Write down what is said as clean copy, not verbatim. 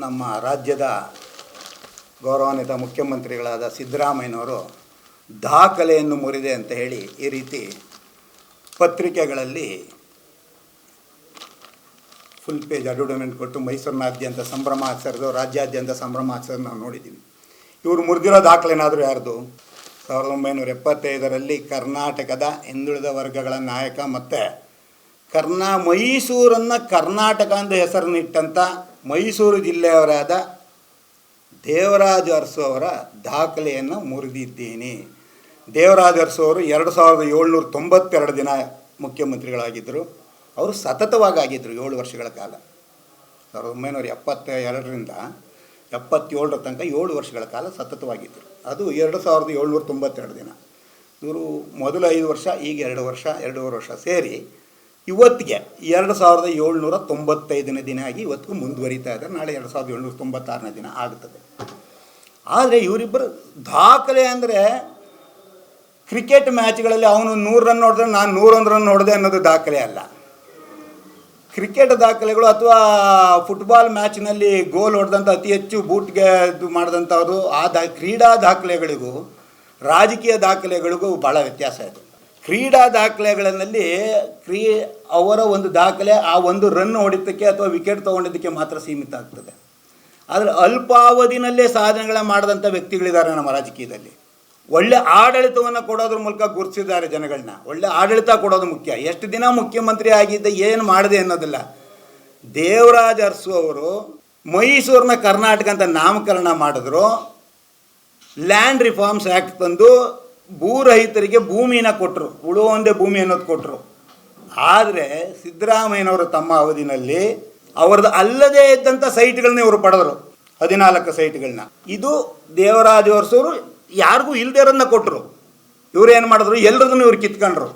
ನಮ್ಮ ರಾಜ್ಯದ ಗೌರವಾನ್ವಿತ ಮುಖ್ಯಮಂತ್ರಿಗಳಾದ ಸಿದ್ದರಾಮಯ್ಯನವರು ದಾಖಲೆಯನ್ನು ಮುರಿದೆ ಅಂತ ಹೇಳಿ ಈ ರೀತಿ ಪತ್ರಿಕೆಗಳಲ್ಲಿ ಫುಲ್ ಪೇಜ್ ಅಡ್ವರ್ಟೈಸ್ಮೆಂಟ್ ಕೊಟ್ಟು ಮೈಸೂರಿನಾದ್ಯಂತ ಸಂಭ್ರಮ ಆಚರಿಸೋ ರಾಜ್ಯಾದ್ಯಂತ ಸಂಭ್ರಮ ಆಚರಿಸೋದು ನಾವು ನೋಡಿದ್ದೀವಿ. ಇವರು ಮುರಿದಿರೋ ದಾಖಲೆನಾದರೂ ಯಾರ್ದು? 1975ರಲ್ಲಿ ಕರ್ನಾಟಕದ ಹಿಂದುಳಿದ ವರ್ಗಗಳ ನಾಯಕ ಮತ್ತು ಮೈಸೂರನ್ನು ಕರ್ನಾಟಕ ಎಂದು ಹೆಸರನ್ನಿಟ್ಟಂಥ ಮೈಸೂರು ಜಿಲ್ಲೆಯವರಾದ ದೇವರಾಜ ಅರಸು ಅವರ ದಾಖಲೆಯನ್ನು ಮುರಿದಿದ್ದೀನಿ. ದೇವರಾಜ ಅರಸು ಅವರು 2792 ದಿನ ಮುಖ್ಯಮಂತ್ರಿಗಳಾಗಿದ್ದರು. ಅವರು ಸತತವಾಗಿ ಆಗಿದ್ದರು 7 ವರ್ಷಗಳ ಕಾಲ. 1972ರಿಂದ 77 ತನಕ 7 ವರ್ಷಗಳ ಕಾಲ ಸತತವಾಗಿದ್ದರು. ಅದು 2792 ದಿನ. ಇವರು ಮೊದಲು 5 ವರ್ಷ, ಈಗ 2 ವರ್ಷ, 2.5 ವರ್ಷ ಸೇರಿ ಇವತ್ತಿಗೆ 2795ನೇ ದಿನ ಆಗಿ ಇವತ್ತಿಗೂ ಮುಂದುವರಿತಾ ಇದ್ದಾರೆ. ನಾಳೆ 2796ನೇ ದಿನ ಆಗುತ್ತದೆ. ಆದರೆ ಇವರಿಬ್ಬರು ದಾಖಲೆ ಅಂದರೆ ಕ್ರಿಕೆಟ್ ಮ್ಯಾಚ್ಗಳಲ್ಲಿ ಅವನು 100 ರನ್ ಹೊಡೆದ್ರೆ ನಾನು 101 ರನ್ ಹೊಡೆದೆ ಅನ್ನೋದು ದಾಖಲೆ ಅಲ್ಲ. ಕ್ರಿಕೆಟ್ ದಾಖಲೆಗಳು ಅಥವಾ ಫುಟ್ಬಾಲ್ ಮ್ಯಾಚ್ನಲ್ಲಿ ಗೋಲ್ ಹೊಡೆದಂಥ ಅತಿ ಹೆಚ್ಚು ಬೂಟ್ಗೆ ಇದು ಮಾಡಿದಂಥವ್ರು ಕ್ರೀಡಾ ದಾಖಲೆಗಳಿಗೂ ರಾಜಕೀಯ ದಾಖಲೆಗಳಿಗೂ ಭಾಳ ವ್ಯತ್ಯಾಸ ಇದೆ. ಕ್ರೀಡಾ ದಾಖಲೆಗಳಲ್ಲಿ ಅವರ ಒಂದು ದಾಖಲೆ ಆ ಒಂದು ರನ್ ಹೊಡಿತಕ್ಕೆ ಅಥವಾ ವಿಕೆಟ್ ತೊಗೊಂಡಿದ್ದಕ್ಕೆ ಮಾತ್ರ ಸೀಮಿತ ಆಗ್ತದೆ. ಆದರೆ ಅಲ್ಪಾವಧಿನಲ್ಲೇ ಸಾಧನೆಗಳ ಮಾಡಿದಂಥ ವ್ಯಕ್ತಿಗಳಿದ್ದಾರೆ ನಮ್ಮ ರಾಜಕೀಯದಲ್ಲಿ. ಒಳ್ಳೆ ಆಡಳಿತವನ್ನು ಕೊಡೋದ್ರ ಮೂಲಕ ಗುರುತಿಸಿದ್ದಾರೆ ಜನಗಳನ್ನ. ಒಳ್ಳೆ ಆಡಳಿತ ಕೊಡೋದು ಮುಖ್ಯ. ಎಷ್ಟು ದಿನ ಮುಖ್ಯಮಂತ್ರಿ ಆಗಿದ್ದ, ಏನು ಮಾಡಿದೆ ಅನ್ನೋದಿಲ್ಲ. ದೇವರಾಜ ಅರಸು ಅವರು ಮೈಸೂರನ್ನ ಕರ್ನಾಟಕ ಅಂತ ನಾಮಕರಣ ಮಾಡಿದ್ರು. ಲ್ಯಾಂಡ್ ರಿಫಾರ್ಮ್ಸ್ ಆ್ಯಕ್ಟ್ ತಂದು ಭೂರಹಿತರಿಗೆ ಭೂಮಿನ ಕೊಟ್ಟರು, ಉಳುವಂದೇ ಭೂಮಿ ಅನ್ನೋದು ಕೊಟ್ಟರು. ಆದರೆ ಸಿದ್ದರಾಮಯ್ಯನವರು ತಮ್ಮ ಅವಧಿನಲ್ಲಿ ಅವರದ್ದು ಅಲ್ಲದೇ ಇದ್ದಂಥ ಸೈಟ್ಗಳನ್ನ ಇವರು ಪಡೆದರು, 14 ಸೈಟ್ಗಳನ್ನ. ಇದು ದೇವರಾಜ ಅರಸು ಅವರು ಯಾರಿಗೂ ಇಲ್ಲದೇ ಇರೋದನ್ನ ಕೊಟ್ಟರು. ಇವ್ರು ಏನು ಮಾಡಿದ್ರು, ಎಲ್ಲರದನ್ನು ಇವ್ರು ಕಿತ್ಕೊಂಡ್ರು.